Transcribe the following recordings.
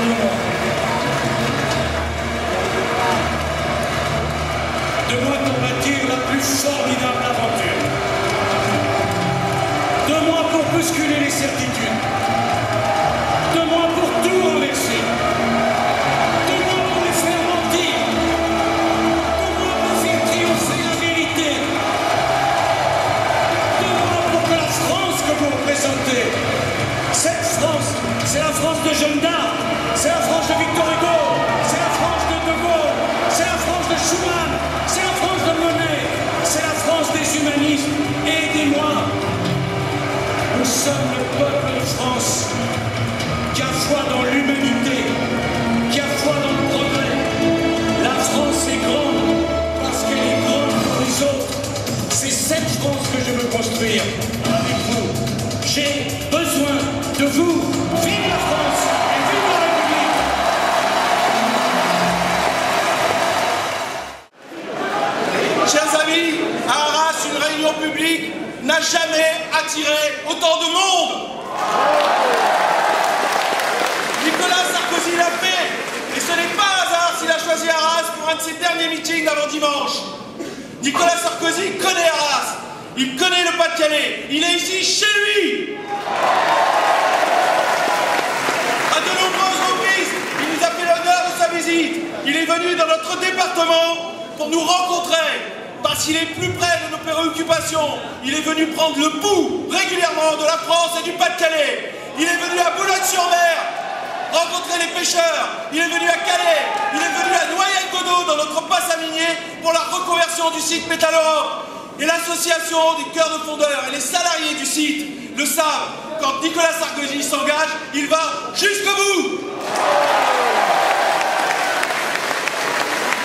du monde. De moi pour bâtir la plus formidable aventure. De moi pour bousculer les certitudes. De moi pour tout renverser. De moi pour les faire mentir. De moi pour faire triompher la vérité. De moi pour que la France que vous représentez, cette France, c'est la France de Jeanne d'Arc, c'est la France de Victor Hugo, c'est la France de De Gaulle, c'est la France de Schuman, c'est la France de Monet, c'est la France des humanistes. Aidez-moi. Nous sommes le peuple de France qui a foi dans l'humanité, qui a foi dans le progrès. La France est grande parce qu'elle est grande pour les autres. C'est cette France que je veux construire avec vous. J'ai besoin de vous. Vive la France et vive la République. Chers amis, à Arras, une réunion publique n'a jamais attiré autant de monde. Nicolas Sarkozy l'a fait, et ce n'est pas un hasard s'il a choisi Arras pour un de ses derniers meetings avant dimanche. Nicolas Sarkozy connaît Arras, il connaît le Pas-de-Calais, il est ici chez lui. À de nombreuses reprises, il nous a fait l'honneur de sa visite. Il est venu dans notre département pour nous rencontrer. Parce qu'il est plus près de nos préoccupations, il est venu prendre le pouls régulièrement de la France et du Pas-de-Calais. Il est venu à Boulogne-sur-Mer rencontrer les pêcheurs. Il est venu à Calais. Il est venu à Noyelles-Godault dans notre passe à minier pour la reconversion du site Métal Europe. Et l'association des cœurs de fondeurs et les salariés du site le savent. Quand Nicolas Sarkozy s'engage, il va jusqu'au bout.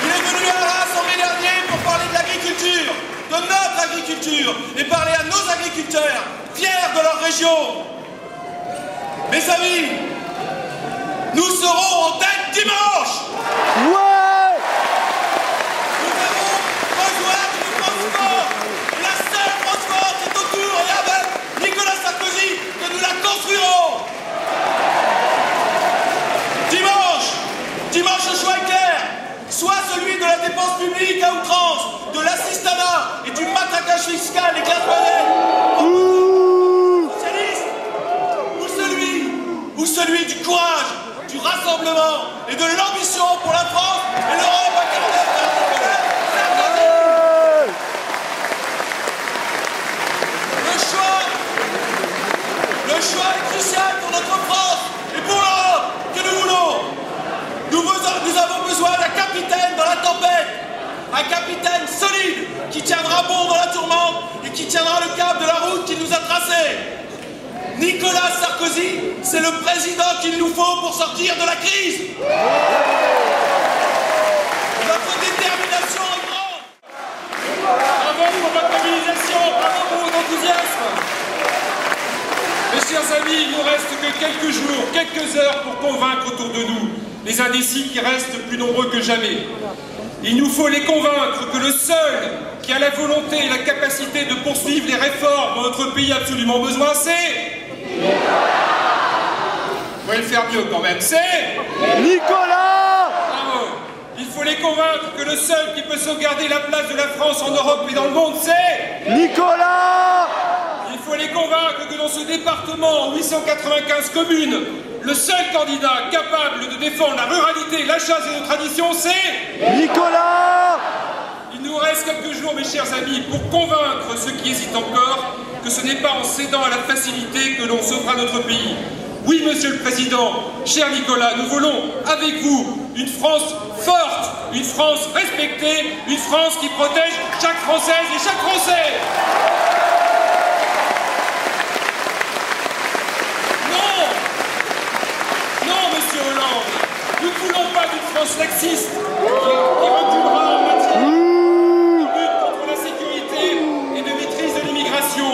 Il est venu à Arras en mai dernier pour parler de l'agriculture, de notre agriculture, et parler à nos agriculteurs, fiers de leur région. Mes amis, nous serons en tête dimanche. Ouais. Nous avons besoin d'une France forte. Et la seule France forte est autour et avec Nicolas Sarkozy que nous la construirons. Dimanche, le choix est clair. Soit celui de la dépense publique à outrance, de l'assistanat et du matraquage fiscal et classe-moyenne socialiste, ou celui du courage, du rassemblement et de l'ambition pour la France et l'Europe incarnée par Nicolas Sarkozy. Le choix est crucial pour notre France et pour l'Europe que nous voulons. Nous avons besoin d'un capitaine dans la tempête, un capitaine solide qui tiendra bon dans la tourmente et qui tiendra le cap de la route qu'il nous a tracée. Nicolas Sarkozy, c'est le président qu'il nous faut pour sortir de la crise. Notre détermination est grande. Bravo pour votre mobilisation, bravo pour votre enthousiasme. Mes chers amis, il nous reste que quelques jours, quelques heures pour convaincre autour de nous les indécis qui restent plus nombreux que jamais. Il nous faut les convaincre que le seul qui a la volonté et la capacité de poursuivre les réformes dont notre pays a absolument besoin, c'est... Vous pouvez le faire mieux quand même, c'est... Nicolas. Bravo. Il faut les convaincre que le seul qui peut sauvegarder la place de la France en Europe et dans le monde, c'est... Nicolas. Il faut les convaincre que dans ce département, 895 communes, le seul candidat capable de défendre la ruralité, la chasse et nos traditions, c'est... Nicolas. Il nous reste quelques jours, mes chers amis, pour convaincre ceux qui hésitent encore que ce n'est pas en cédant à la facilité que l'on sauvera notre pays. Oui, Monsieur le Président, cher Nicolas, nous voulons, avec vous, une France forte, une France respectée, une France qui protège chaque Française et chaque Français. Monsieur Hollande, nous ne voulons pas d'une France laxiste qui reculera en matière de lutte contre l'insécurité et de maîtrise de l'immigration.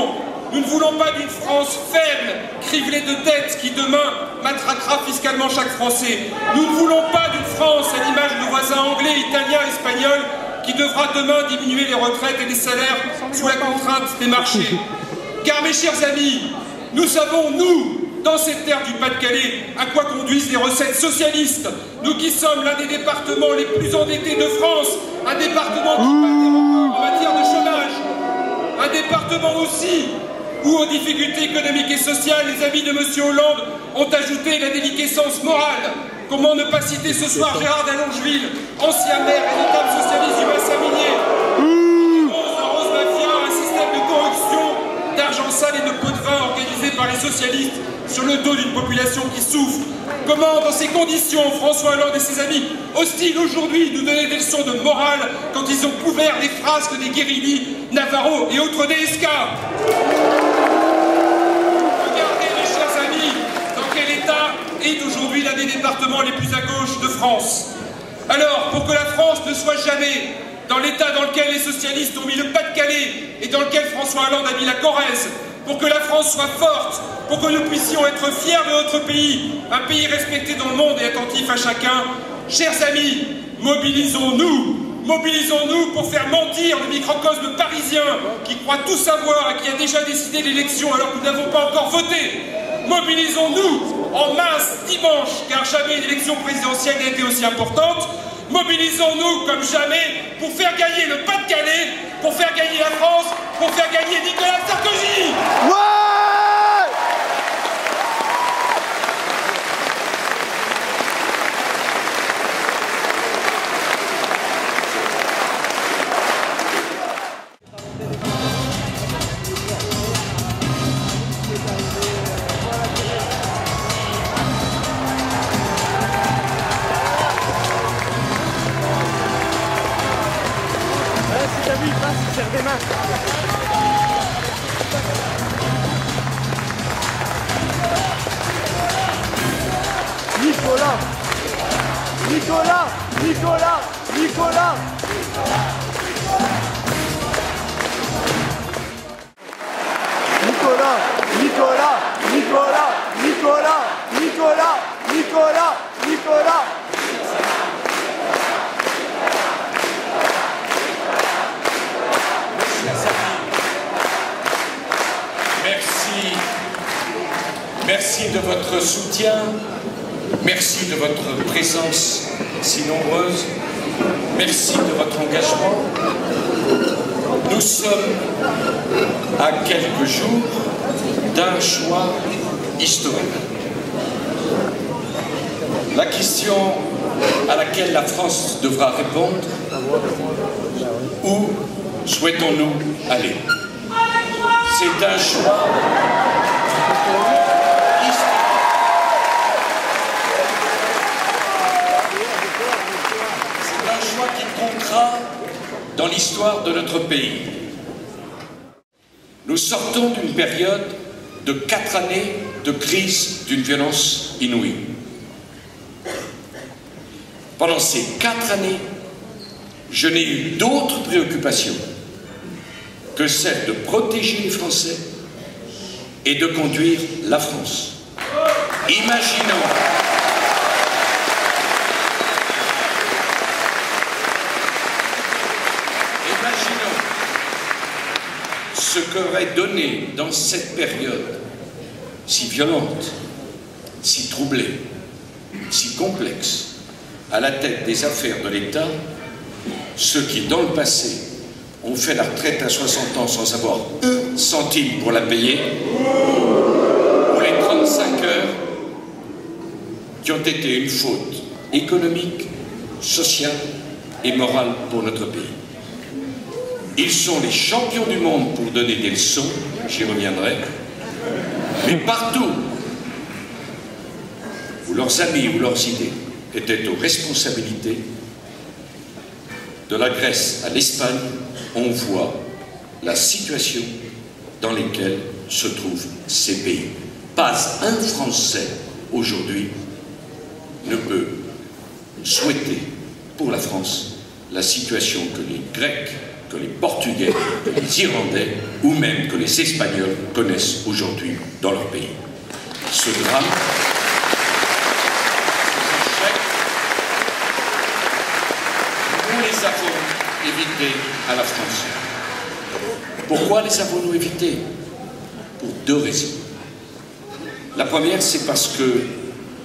Nous ne voulons pas d'une France faible, criblée de dettes qui demain matraquera fiscalement chaque Français. Nous ne voulons pas d'une France à l'image de nos voisins anglais, italiens, espagnols qui devra demain diminuer les retraites et les salaires sous la contrainte des marchés. Car mes chers amis, nous savons, nous, dans cette terre du Pas-de-Calais, à quoi conduisent les recettes socialistes? Nous qui sommes l'un des départements les plus endettés de France, un département qui bat des records en matière de chômage, un département aussi où, aux difficultés économiques et sociales, les amis de M. Hollande ont ajouté la déliquescence morale. Comment ne pas citer ce soir Gérard d'Allongeville, ancien maire et notable socialiste du bassin minier, qui dénonce un rose mafia, un système de corruption, d'argent sale et de pots de vin organisé par les socialistes sur le dos d'une population qui souffre. Comment, dans ces conditions, François Hollande et ses amis osent-ils aujourd'hui nous donner des leçons de morale quand ils ont couvert les frasques des Guérini, Navarro et autres DSK? Regardez, mes chers amis, dans quel état est aujourd'hui l'un des départements les plus à gauche de France. Alors, pour que la France ne soit jamais dans l'état dans lequel les socialistes ont mis le Pas-de-Calais et dans lequel François Hollande a mis la Corrèze, pour que la France soit forte, pour que nous puissions être fiers de notre pays, un pays respecté dans le monde et attentif à chacun, chers amis, mobilisons-nous pour faire mentir le microcosme parisien qui croit tout savoir et qui a déjà décidé l'élection alors que nous n'avons pas encore voté. Mobilisons-nous en masse dimanche, car jamais une élection présidentielle n'a été aussi importante. Mobilisons-nous comme jamais pour faire gagner le Pas-de-Calais, pour faire gagner la France, pour faire gagner Nicolas Sarkozy. Ouais! Nicolas! Nicolas! Nicolas! Nicolas! Nicolas! Nicolas! Nicolas! Nicolas! Nicolas! Nicolas! Nicolas! Merci de votre soutien, merci de votre présence si nombreuse, merci de votre engagement. Nous sommes à quelques jours d'un choix historique. La question à laquelle la France devra répondre, où souhaitons-nous aller? C'est un choix dans l'histoire de notre pays. Nous sortons d'une période de 4 années de crise d'une violence inouïe. Pendant ces 4 années, je n'ai eu d'autres préoccupations que celle de protéger les Français et de conduire la France. Imaginons ce qu'aurait donné dans cette période si violente, si troublée, si complexe, à la tête des affaires de l'État, ceux qui, dans le passé, ont fait la retraite à 60 ans sans avoir un centime pour la payer, ou les 35 heures qui ont été une faute économique, sociale et morale pour notre pays. Ils sont les champions du monde pour donner des leçons, j'y reviendrai, mais partout où leurs amis ou leurs idées étaient aux responsabilités, de la Grèce à l'Espagne, on voit la situation dans laquelle se trouvent ces pays. Pas un Français aujourd'hui ne peut souhaiter pour la France la situation que les Grecs, que les Portugais, que les Irlandais ou même que les Espagnols connaissent aujourd'hui dans leur pays. Ce drame, nous les avons évités à la France. Pourquoi les avons-nous évités? Pour 2 raisons. La première, c'est parce que,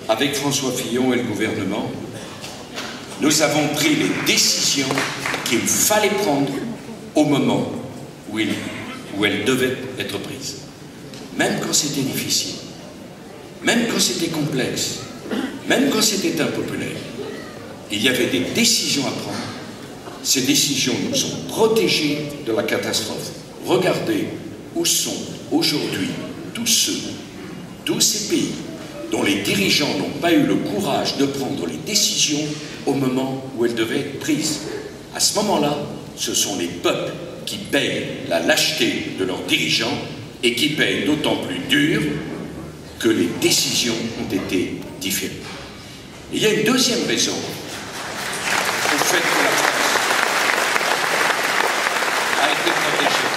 avec François Fillon et le gouvernement, nous avons pris les décisions qu'il fallait prendre au moment où elles devaient être prises. Même quand c'était difficile, même quand c'était complexe, même quand c'était impopulaire, il y avait des décisions à prendre. Ces décisions nous ont protégés de la catastrophe. Regardez où sont aujourd'hui tous ces pays dont les dirigeants n'ont pas eu le courage de prendre les décisions au moment où elles devaient être prises. À ce moment-là, ce sont les peuples qui payent la lâcheté de leurs dirigeants et qui payent d'autant plus dur que les décisions ont été différées. Et il y a une deuxième raison au fait que la France a été protégée.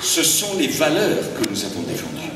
Ce sont les valeurs que nous avons défendues.